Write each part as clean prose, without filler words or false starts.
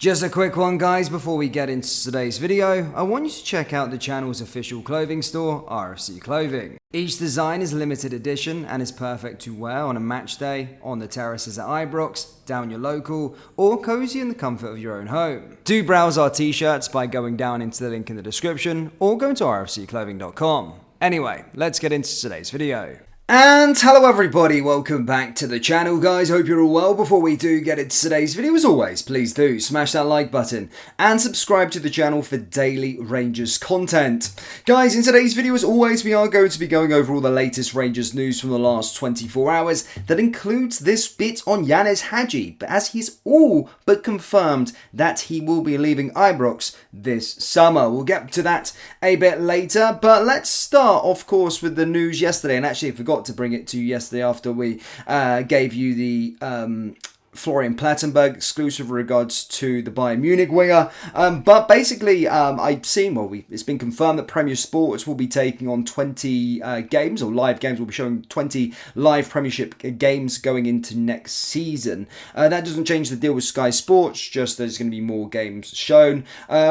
Just a quick one, guys, before we get into today's video. I want you to check out the channel's official clothing store, RFC Clothing. Each design is limited edition and is perfect to wear on a match day, on the terraces at Ibrox, down your local, or cozy in the comfort of your own home. Do browse our t-shirts by going down into the link in the description or going to rfcclothing.com. Anyway, let's get into today's video. And hello everybody, welcome back to the channel, guys. Hope you're all well. Before we do get into today's video, as always, please do smash that like button and subscribe to the channel for daily Rangers content. Guys, in today's video, as always, we are going to be going over all the latest Rangers news from the last 24 hours. That includes this bit on Ianis Hagi, but as he's all but confirmed that he will be leaving Ibrox this summer. We'll get to that a bit later, but let's start, of course, with the news yesterday. And actually, I forgot to bring it to you yesterday after we gave you the Florian Plettenberg exclusive with regards to the Bayern Munich winger. But basically, I've seen, it's been confirmed that Premier Sports will be taking on 20 games, or live games. Will be showing 20 live Premiership games going into next season. That doesn't change the deal with Sky Sports, just there's going to be more games shown,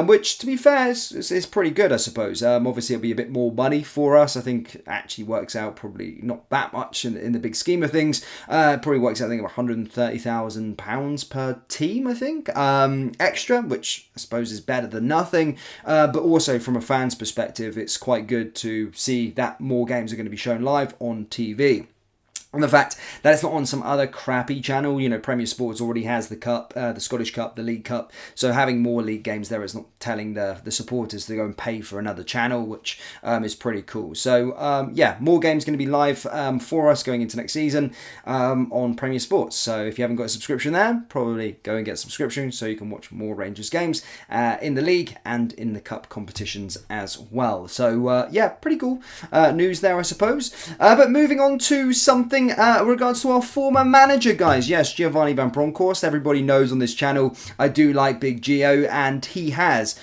which, to be fair, is pretty good, I suppose. Obviously, it'll be a bit more money for us. I think it actually works out probably not that much in the big scheme of things. Probably works out, I think, of £130,000 per team, I think, extra, which I suppose is better than nothing, but also from a fan's perspective, it's quite good to see that more games are going to be shown live on TV. And the fact that it's not on some other crappy channel. You know, Premier Sports already has the Cup, the Scottish Cup, the League Cup. So having more league games there is not telling the supporters to go and pay for another channel, which is pretty cool. So, yeah, more games going to be live for us going into next season on Premier Sports. So if you haven't got a subscription there, probably go and get a subscription so you can watch more Rangers games in the league and in the Cup competitions as well. So, yeah, pretty cool news there, I suppose. But moving on to something in regards to our former manager, guys. Yes, Giovanni Van Bronckhorst. Everybody knows on this channel I do like Big Gio, and he has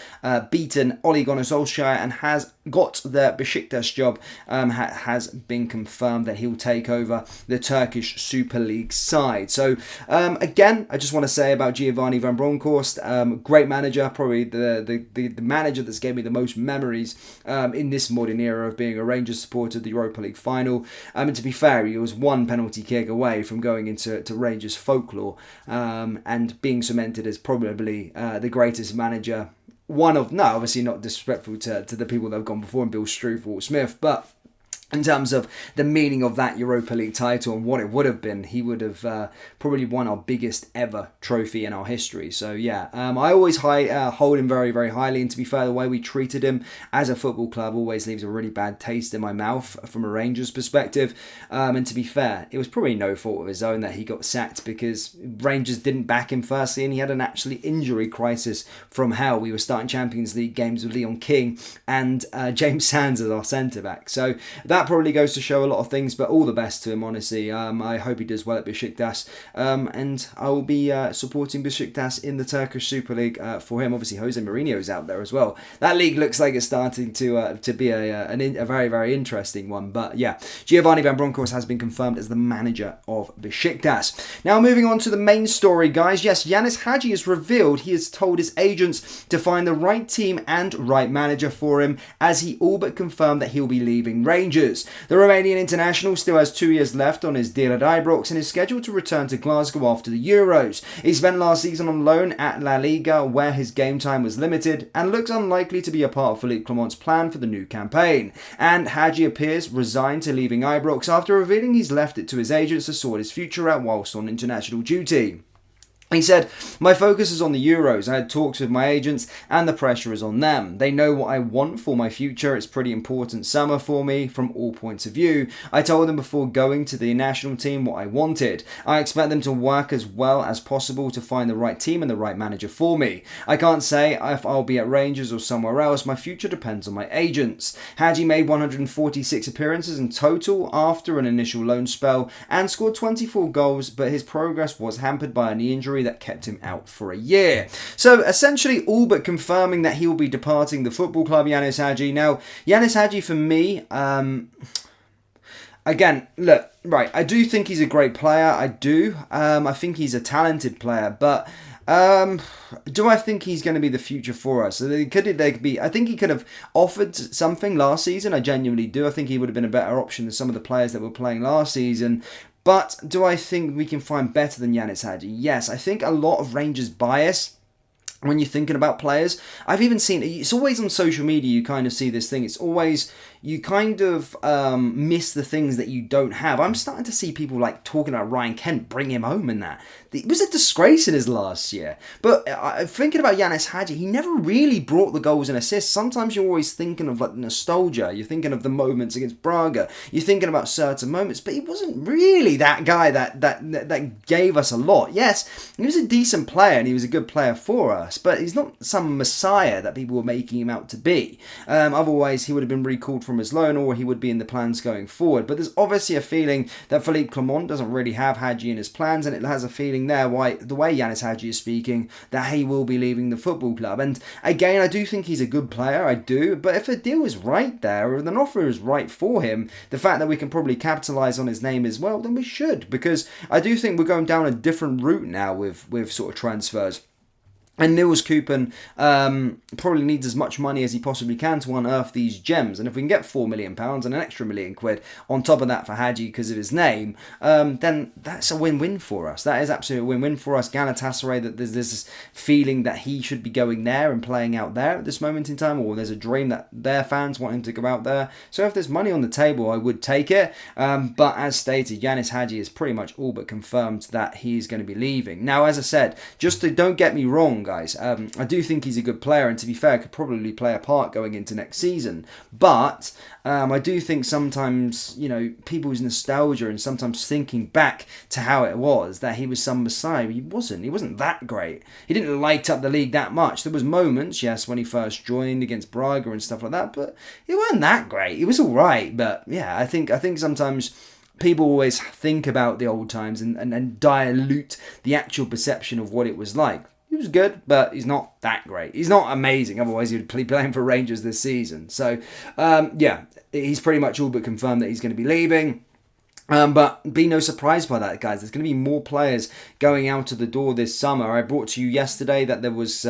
beaten Ole Gunnar Solskjaer and has got the Besiktas job. Has been confirmed that he'll take over the Turkish Super League side. So again, I just want to say about Giovanni Van Bronckhorst, great manager, probably the manager that's gave me the most memories in this modern era of being a Rangers supporter of the Europa League final. And to be fair, he was one penalty kick away from going into Rangers folklore and being cemented as probably the greatest manager. Obviously not disrespectful to the people that have gone before him, Bill Struve, Walt Smith, but in terms of the meaning of that Europa League title and what it would have been, he would have probably won our biggest ever trophy in our history. So yeah, I always hold him very, very highly. And to be fair, the way we treated him as a football club always leaves a really bad taste in my mouth from a Rangers perspective. And to be fair, it was probably no fault of his own that he got sacked, because Rangers didn't back him firstly, and he had an actually injury crisis from hell. We were starting Champions League games with Leon King and James Sands as our centre-back. So that probably goes to show a lot of things, but all the best to him, honestly. I hope he does well at Besiktas, and I will be supporting Besiktas in the Turkish Super League for him. Obviously, Jose Mourinho's out there as well. That league looks like it's starting to be a very, very interesting one. But yeah, Giovanni Van Bronckhorst has been confirmed as the manager of Besiktas. Now, moving on to the main story, guys. Yes, Ianis Hagi has revealed he has told his agents to find the right team and right manager for him, as he all but confirmed that he'll be leaving Rangers. The Romanian international still has 2 years left on his deal at Ibrox and is scheduled to return to Glasgow after the Euros. He spent last season on loan at La Liga, where his game time was limited, and looks unlikely to be a part of Philippe Clement's plan for the new campaign. And Hagi appears resigned to leaving Ibrox after revealing he's left it to his agents to sort his future out whilst on international duty. He said, "My focus is on the Euros. I had talks with my agents and the pressure is on them. They know what I want for my future. It's pretty important summer for me from all points of view. I told them before going to the national team what I wanted. I expect them to work as well as possible to find the right team and the right manager for me. I can't say if I'll be at Rangers or somewhere else. My future depends on my agents." Hagi made 146 appearances in total after an initial loan spell and scored 24 goals, but his progress was hampered by a knee injury that kept him out for a year. So essentially all but confirming that he will be departing the football club, Ianis Hagi. Now, Ianis Hagi for me, again, look, right, I do think he's a great player. I do. I think he's a talented player, but Do I think he's going to be the future for us? So they could be. I think he could have offered something last season. I genuinely do. I think he would have been a better option than some of the players that were playing last season. But do I think we can find better than Ianis Hagi? Yes, I think a lot of Rangers bias when you're thinking about players. I've even seen, it's always on social media, you kind of see this thing. It's always, you kind of miss the things that you don't have. I'm starting to see people like talking about Ryan Kent, bring him home and that. It was a disgrace in his last year. But thinking about Ianis Hagi, he never really brought the goals and assists. Sometimes you're always thinking of like nostalgia. You're thinking of the moments against Braga. You're thinking about certain moments. But he wasn't really that guy that gave us a lot. Yes, he was a decent player and he was a good player for us. But he's not some messiah that people were making him out to be. Otherwise, he would have been recalled from his loan or he would be in the plans going forward. But there's obviously a feeling that Philippe Clement doesn't really have Hagi in his plans, and it has a feeling there, the way Ianis Hagi is speaking, that he will be leaving the football club. And again, I do think he's a good player, I do, but if a deal is right there, or an offer is right for him, the fact that we can probably capitalise on his name as well, then we should, because I do think we're going down a different route now with sort of transfers. And Niels Koeppen probably needs as much money as he possibly can to unearth these gems. And if we can get £4 million and an extra £1 million on top of that for Hagi because of his name, then that's a win-win for us. That is absolutely a win-win for us. Galatasaray, that there's this feeling that he should be going there and playing out there at this moment in time, or there's a dream that their fans want him to go out there. So if there's money on the table, I would take it. But as stated, Ianis Hagi is pretty much all but confirmed that he's going to be leaving. Now, as I said, don't get me wrong, guys. I do think he's a good player, and to be fair, could probably play a part going into next season. But I do think sometimes, people's nostalgia and sometimes thinking back to how it was, that he was some messiah. He wasn't. He wasn't that great. He didn't light up the league that much. There was moments, yes, when he first joined against Braga and stuff like that, but he wasn't that great. He was all right, but yeah, I think sometimes people always think about the old times and dilute the actual perception of what it was like. He was good, but he's not that great. He's not amazing. Otherwise, he'd be playing for Rangers this season. So, he's pretty much all but confirmed that he's going to be leaving. But be no surprise by that, guys. There's going to be more players going out of the door this summer. I brought to you yesterday that there was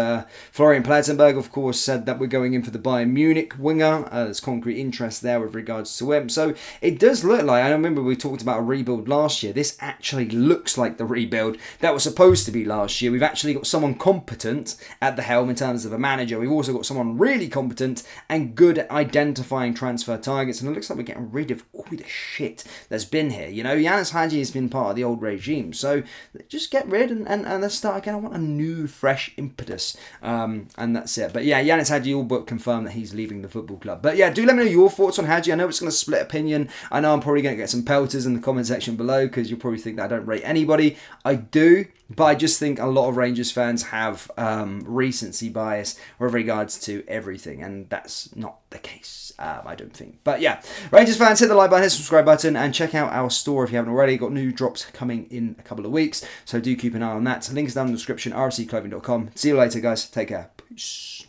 Florian Plettenberg, of course, said that we're going in for the Bayern Munich winger. There's concrete interest there with regards to him. So it does look like, I remember we talked about a rebuild last year. This actually looks like the rebuild that was supposed to be last year. We've actually got someone competent at the helm in terms of a manager. We've also got someone really competent and good at identifying transfer targets. And it looks like we're getting rid of all the shit that's been here. Ianis Hagi has been part of the old regime, so just get rid and let's start again. I want a new, fresh impetus, and that's it. But yeah, Ianis Hagi all but confirmed that he's leaving the football club. But yeah, do let me know your thoughts on Hagi. I know it's going to split opinion. I know I'm probably going to get some pelters in the comment section below because you'll probably think that I don't rate anybody. I do, but I just think a lot of Rangers fans have recency bias with regards to everything, and that's not the case. I don't think. But yeah, Rangers fans, hit the like button, hit the subscribe button, and check out our store if you haven't already. Got new drops coming in a couple of weeks, so do keep an eye on that. Links down in the description, rfcclothing.com. See you later, guys. Take care. Peace.